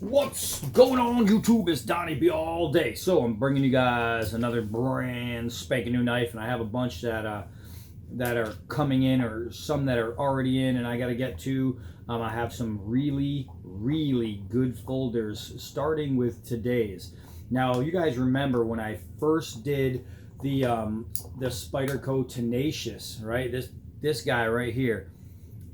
What's going on YouTube? It's Donnie B all day. So I'm bringing you guys another brand spanking new knife, and I have a bunch that are coming in, or some that are already in, and I got to get to. I have some really good folders, starting with today's. Now you guys remember when I first did the Spyderco Tenacious, right? This guy right here.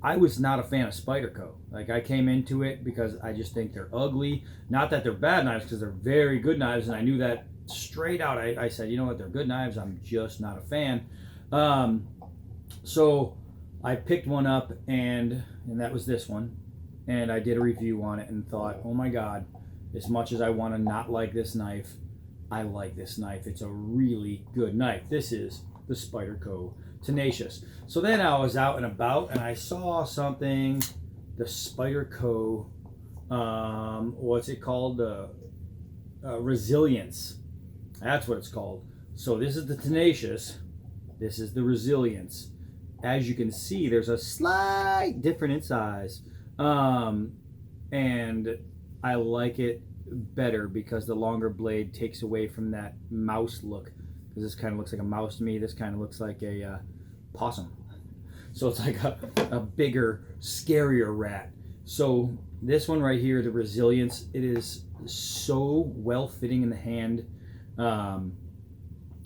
I was not a fan of Spyderco. Like, I came into it because I just think they're ugly. Not that they're bad knives, because they're very good knives, and I knew that straight out. I said, you know what, they're good knives. I'm just not a fan. So I picked one up, and that was this one. And I did a review on it and thought, oh my God, as much as I want to not like this knife, I like this knife. It's a really good knife. This is the Spyderco Tenacious. So then I was out and about, and I saw something, the Spyderco, what's it called? Resilience. That's what it's called. So this is the Tenacious. This is the Resilience. As you can see, there's a slight difference in size. And I like it better because the longer blade takes away from that mouse look. Because this kind of looks like a mouse to me. This kind of looks like a possum. So it's like a bigger, scarier rat. So this one right here, the Resilience, it is so well fitting in the hand, and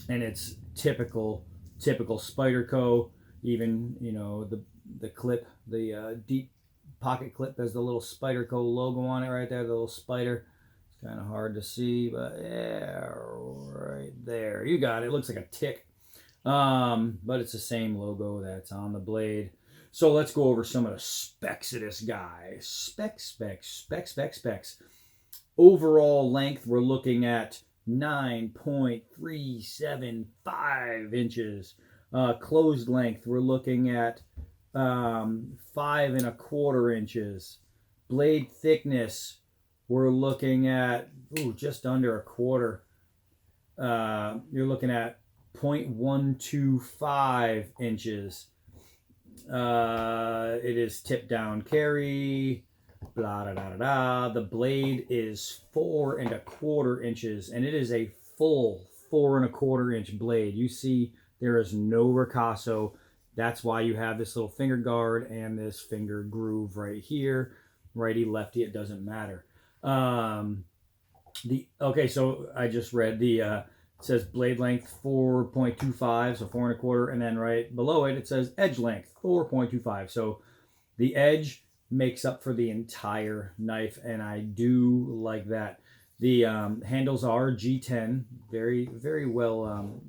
it's typical Spyderco. Even, you know, the clip, the deep pocket clip has the little Spyderco logo on it right there, the little spider. It's kind of hard to see, but yeah, right there, you got it. It looks like a tick. But it's the same logo that's on the blade. So let's go over some of the specs of this guy. Specs. Overall length, we're looking at 9.375 inches. Closed length, we're looking at 5.25 inches. Blade thickness, we're looking at just under a quarter. You're looking at 0.125 inches. It is tip down carry, blah da da da da. The blade is 4.25 inches, and it is a full 4.25 inch blade. You see there is no ricasso. That's why you have this little finger guard and this finger groove right here. Righty, lefty, it doesn't matter. Okay, so I just read it says blade length 4.25, so 4.25, and then right below it, it says edge length 4.25. So the edge makes up for the entire knife, and I do like that. The handles are G10, very well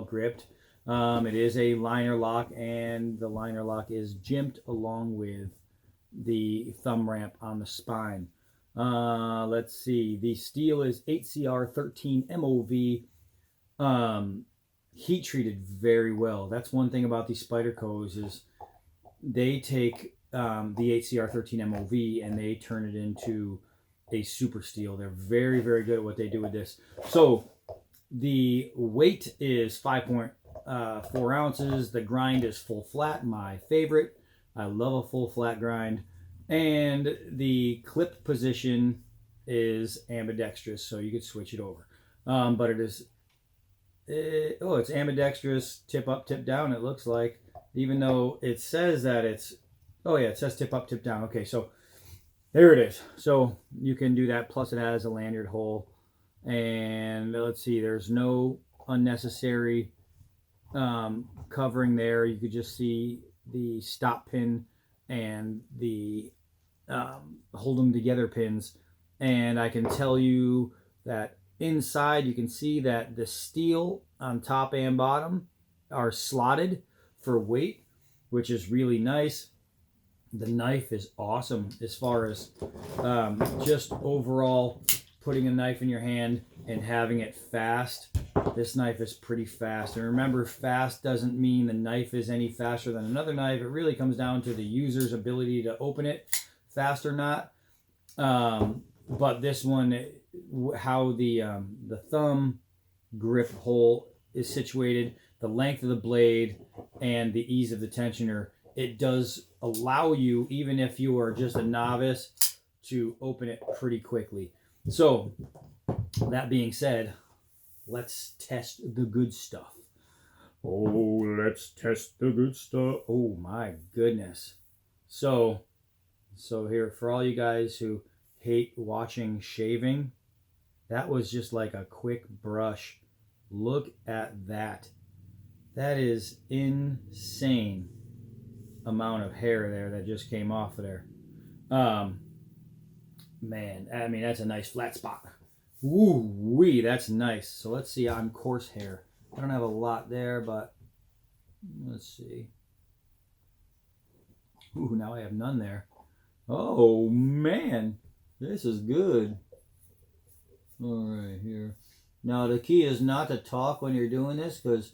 gripped. It is a liner lock, and the liner lock is jimped along with the thumb ramp on the spine. Let's see. The steel is 8CR13 MOV. Heat treated very well. That's one thing about these Spydercos is they take the 8CR13 MOV and they turn it into a super steel. They're very good at what they do with this. So the weight is 5.4 ounces. The grind is full flat, my favorite. I love a full flat grind. And the clip position is ambidextrous, so you could switch it over. But it is, it's ambidextrous, tip up, tip down, it looks like. Even though it says that it's, it says tip up, tip down. Okay, so there it is. So you can do that, plus it has a lanyard hole. And let's see, there's no unnecessary covering there. You could just see the stop pin and the hold them together pins, and I can tell you that inside you can see that the steel on top and bottom are slotted for weight, which is really nice. The knife is awesome as far as just overall putting a knife in your hand and having it fast. This knife is pretty fast, and remember, fast doesn't mean the knife is any faster than another knife. It really comes down to the user's ability to open it fast or not. But this one, how the thumb grip hole is situated, the length of the blade, and the ease of the tensioner, it does allow you, even if you are just a novice, to open it pretty quickly. So that being said, let's test the good stuff. Oh, let's test the good stuff. Oh my goodness. So here, for all you guys who hate watching shaving, that was just like a quick brush. Look at that. That is insane amount of hair there that just came off of there. Man, I mean, that's a nice flat spot. Ooh wee, that's nice. So let's see, I'm coarse hair. I don't have a lot there, but let's see. Ooh, now I have none there. Oh man, this is good. All right, here. Now the key is not to talk when you're doing this, because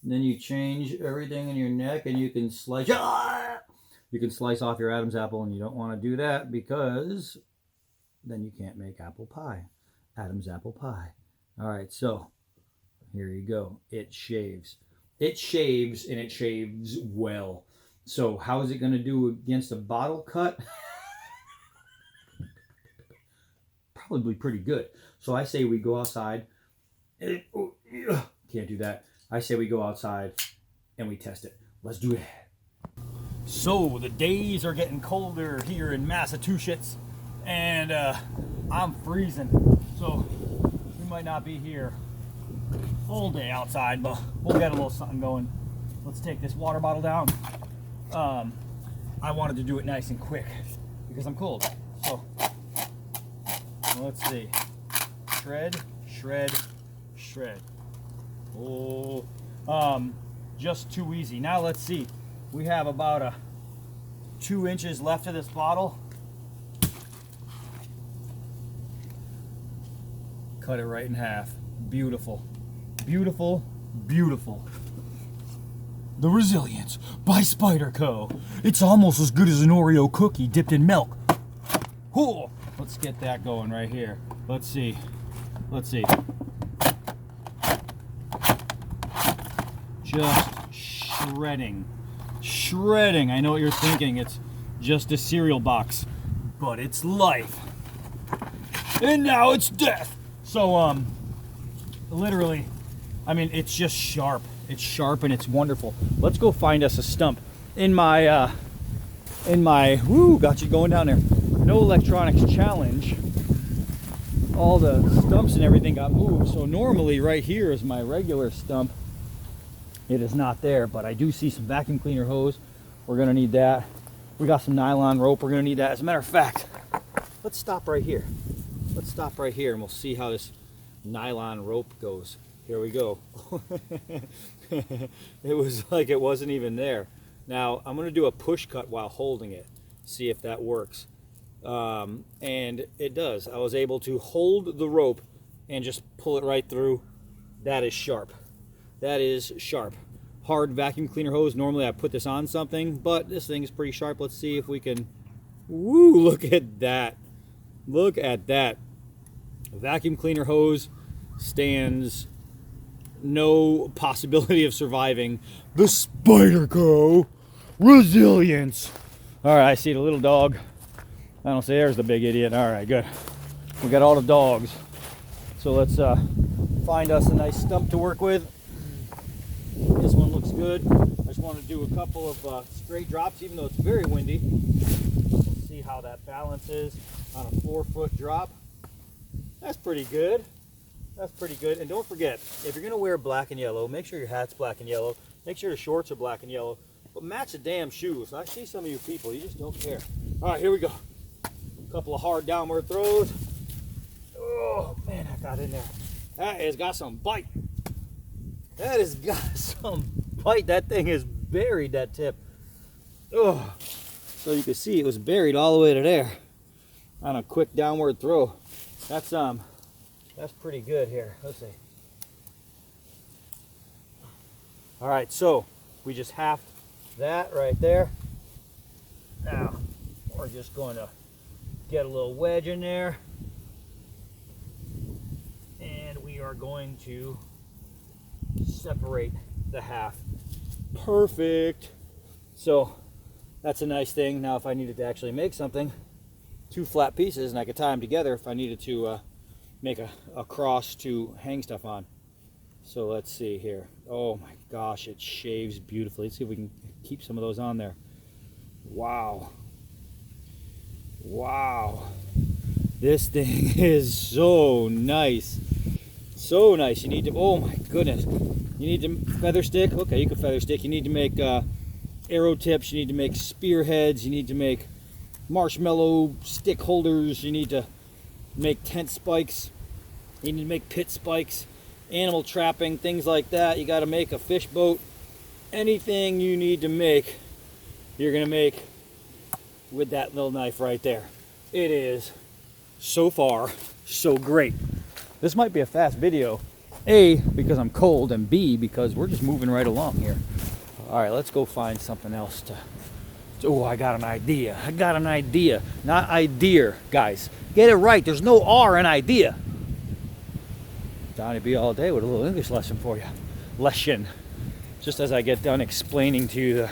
then you change everything in your neck and you can slice. You can slice off your Adam's apple, and you don't want to do that because then you can't make apple pie. Adam's apple pie. All right, so here you go. It shaves. It shaves, and it shaves well. So how is it going to do against a bottle cut? Probably pretty good. So I say we go outside. Can't do that. I say we go outside and we test it. Let's do it. So the days are getting colder here in Massachusetts, and I'm freezing. So we might not be here full day outside, but we'll get a little something going. Let's take this water bottle down. I wanted to do it nice and quick because I'm cold. So let's see. Shred, shred, shred. Oh, just too easy. Now let's see. We have about 2 inches left of this bottle. Cut it right in half. Beautiful. Beautiful, beautiful. The Resilience by Spyderco. It's almost as good as an Oreo cookie dipped in milk. Ooh, let's get that going right here. Let's see. Let's see. Just shredding. Shredding. I know what you're thinking. It's just a cereal box. But it's life. And now it's death. So, literally, I mean, it's just sharp. It's sharp and it's wonderful. Let's go find us a stump. In my, woo, got you going down there. No electronics challenge. All the stumps and everything got moved. So normally right here is my regular stump. It is not there, but I do see some vacuum cleaner hose. We're gonna need that. We got some nylon rope. We're gonna need that. As a matter of fact, let's stop right here. Let's stop right here and we'll see how this nylon rope goes. Here we go. It was like it wasn't even there. Now I'm gonna do a push cut while holding it. See if that works. And it does. I was able to hold the rope and just pull it right through. That is sharp. That is sharp. Hard vacuum cleaner hose. Normally I put this on something, but this thing is pretty sharp. Let's see if we can. Woo, look at that. Look at that. Vacuum cleaner hose stands no possibility of surviving the Spyderco Resilience. All right, I see the little dog. I don't see, there's the big idiot. All right, good. We got all the dogs. So let's find us a nice stump to work with. This one looks good. I just want to do a couple of straight drops, even though it's very windy. Let's see how that balances on a 4-foot drop. That's pretty good. That's pretty good. And don't forget, if you're going to wear black and yellow, make sure your hat's black and yellow. Make sure your shorts are black and yellow. But match the damn shoes. I see some of you people, you just don't care. All right, here we go. A couple of hard downward throws. Oh, man, I got in there. That has got some bite. That has got some bite. That thing is buried, that tip. Oh, so you can see it was buried all the way to there on a quick downward throw. That's pretty good here. Let's see. All right, so we just halved that right there. Now we're just going to get a little wedge in there, and we are going to separate the half. Perfect. So that's a nice thing. Now if I needed to actually make something, 2 flat pieces, and I could tie them together if I needed to make a cross to hang stuff on. So let's see here. Oh my gosh, it shaves beautifully. Let's see if we can keep some of those on there. Wow. Wow. This thing is so nice. So nice. You need to, oh my goodness. You need to feather stick. Okay, you can feather stick. You need to make arrow tips. You need to make spearheads. You need to make marshmallow stick holders. You need to make tent spikes. You need to make pit spikes, animal trapping, things like that. You got to make a fish boat. Anything you need to make, you're going to make with that little knife right there. It is so far so great. This might be a fast video, A, because I'm cold, and B, because we're just moving right along here. All right, let's go find something else to. Oh, I got an idea. I got an idea. Not idea, guys. Get it right. There's no R in idea. Donnie B all day with a little English lesson for you. Lesson. Just as I get done explaining to you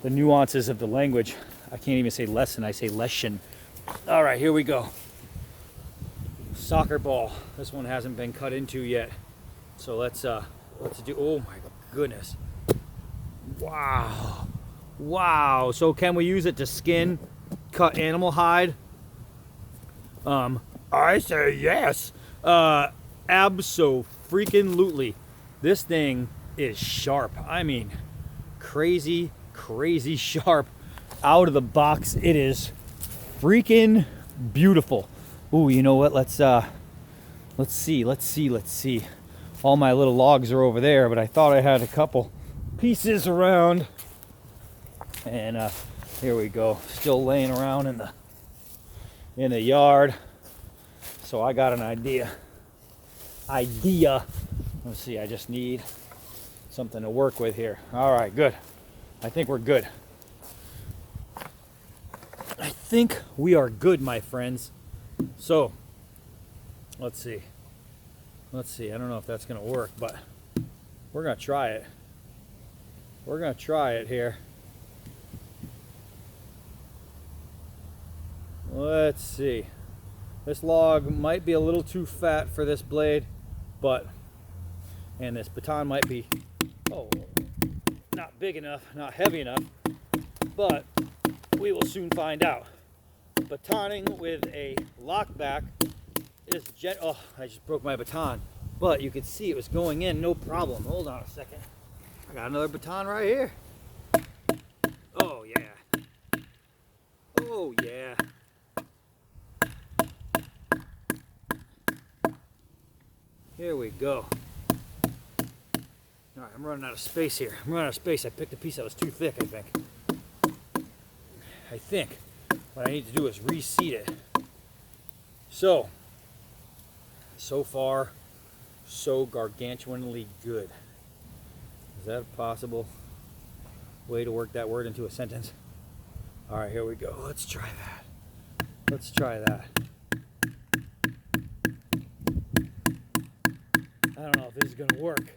the nuances of the language, I can't even say lesson, I say lesson. All right, here we go. Soccer ball. This one hasn't been cut into yet. So let's do, oh my goodness. Wow. Wow. So can we use it to skin, cut animal hide? I say yes. Abso-freaking-lutely. This thing is sharp. I mean, crazy, crazy sharp. Out of the box, it is freaking beautiful. Ooh, you know what? Let's see. All my little logs are over there, but I thought I had a couple pieces around. And here we go. Still laying around in the yard. So I got an idea. Let's see, I just need something to work with here. All right, good. I think we're good. I think we are good, my friends. So, let's see. I don't know if that's going to work, but we're going to try it. We're going to try it here. Let's see. This log might be a little too fat for this blade, and this baton might be, not big enough, not heavy enough, but we will soon find out. Batoning with a lockback is I just broke my baton, but you could see it was going in, no problem. Hold on a second. I got another baton right here. Oh yeah. Oh yeah. Here we go. All right, I'm running out of space here. I picked a piece that was too thick, I think. What I need to do is reseat it. So far, so gargantuanly good. Is that a possible way to work that word into a sentence? All right, here we go. Let's try that. I don't know if this is gonna work.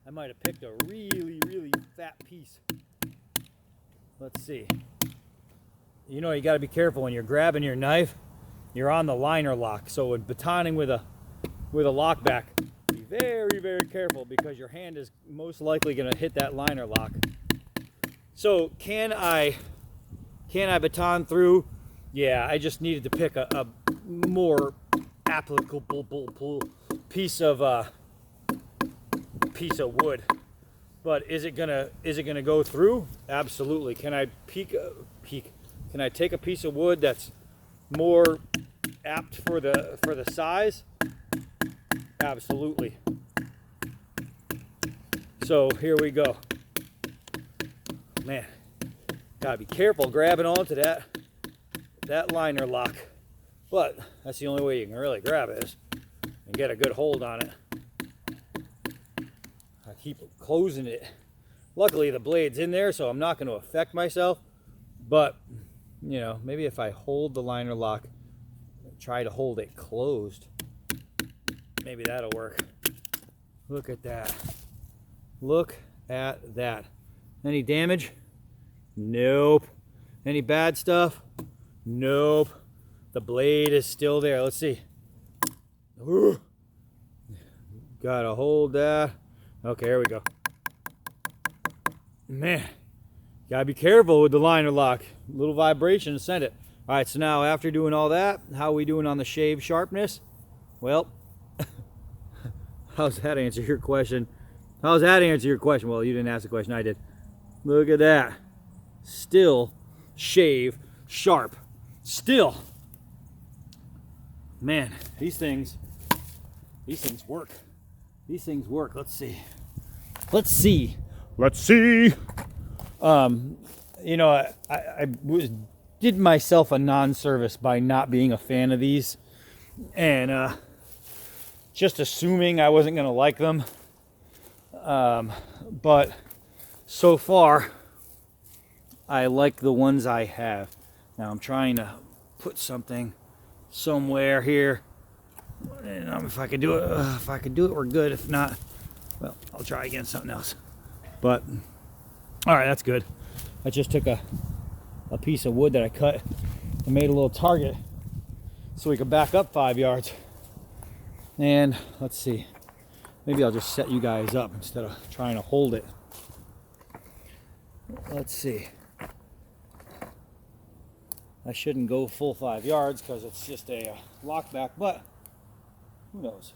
I might have picked a really, really fat piece. Let's see. You know, you gotta be careful when you're grabbing your knife. You're on the liner lock. So when batoning with a lockback, be very, very careful because your hand is most likely gonna hit that liner lock. So can I baton through? Yeah, I just needed to pick a more applicable piece of wood. But is it gonna go through? Absolutely. Can I Can I take a piece of wood that's more apt for the size? Absolutely. So here we go. Man, gotta be careful grabbing onto that liner lock. But that's the only way you can really grab it and get a good hold on it. I keep closing it. Luckily the blade's in there, so I'm not going to affect myself. But, you know, maybe if I hold the liner lock, try to hold it closed, maybe that'll work. Look at that. Look at that. Any damage? Nope. Any bad stuff? Nope. The blade is still there. Let's see. Ooh. Gotta hold that. Okay, here we go. Man, gotta be careful with the liner lock. Little vibration to send it. All right, so now after doing all that, how are we doing on the shave sharpness? Well, how's that answer your question? How's that answer your question? Well, you didn't ask the question, I did. Look at that. Still shave sharp. Still. Man, these things work. These things work. Let's see. Let's see. Let's see. You know, I did myself a non-service by not being a fan of these, and just assuming I wasn't gonna like them. But so far, I like the ones I have. Now I'm trying to put something somewhere here, and if I could do it, we're good. If not, well, I'll try again something else. But all right, that's good. I just took a piece of wood that I cut and made a little target so we could back up 5 yards. And let's see, maybe I'll just set you guys up instead of trying to hold it. Let's see. I shouldn't go full 5 yards because it's just a lockback, but who knows?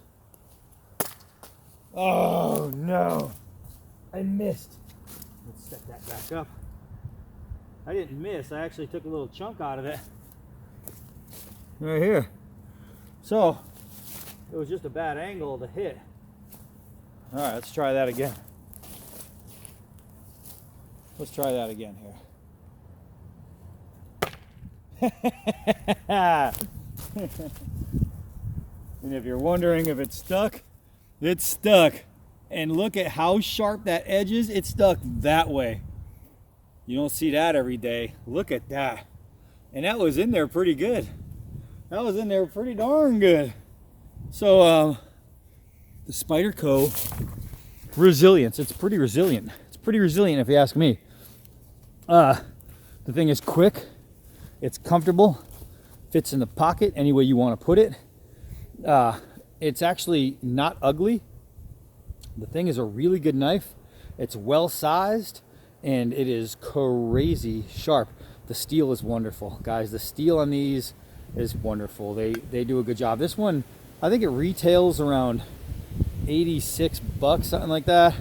Oh no, I missed. Let's set that back up. I didn't miss, I actually took a little chunk out of it. Right here. So, it was just a bad angle to hit. All right, let's try that again. Let's try that again here. And if you're wondering if it's stuck, it's stuck. And look at how sharp that edge is. It's stuck that way. You don't see that every day. Look at that. And that was in there pretty good. That was in there pretty darn good. So the Spyderco Resilience, it's pretty resilient. It's pretty resilient if you ask me. The thing is quick, it's comfortable, fits in the pocket any way you want to put it. It's actually not ugly. The thing is a really good knife. It's well sized and it is crazy sharp. The steel is wonderful, guys. The steel on these is wonderful. They do a good job. This one, I think it retails around 86 bucks, something like that.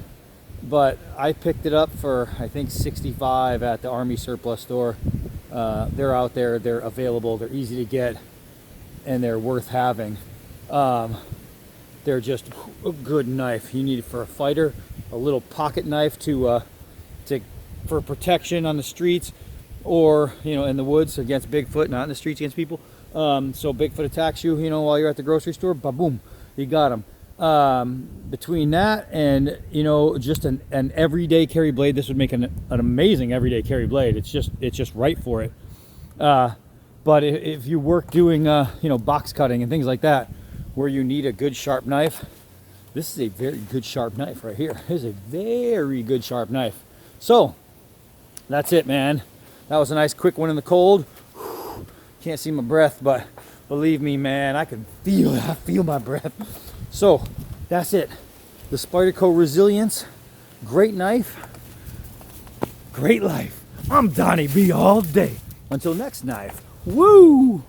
But I picked it up for, I think, 65 at the Army surplus store. They're out there, they're available, they're easy to get, and they're worth having. They're just a good knife. You need it for a fighter, a little pocket knife for protection on the streets, or in the woods against Bigfoot, not in the streets against people. So Bigfoot attacks you, while you're at the grocery store, ba-boom, you got him. Between that and just an everyday carry blade, this would make an amazing everyday carry blade. It's just right for it. But if you work doing box cutting and things like that, where you need a good sharp knife, this is a very good sharp knife right here. This is a very good sharp knife. So that's it, man. That was a nice quick one in the cold. Can't see my breath, but believe me, man, I can feel it. I feel my breath. So that's it. The Spyderco Resilience. Great knife. Great life. I'm Donnie B all day. Until next knife. Woo!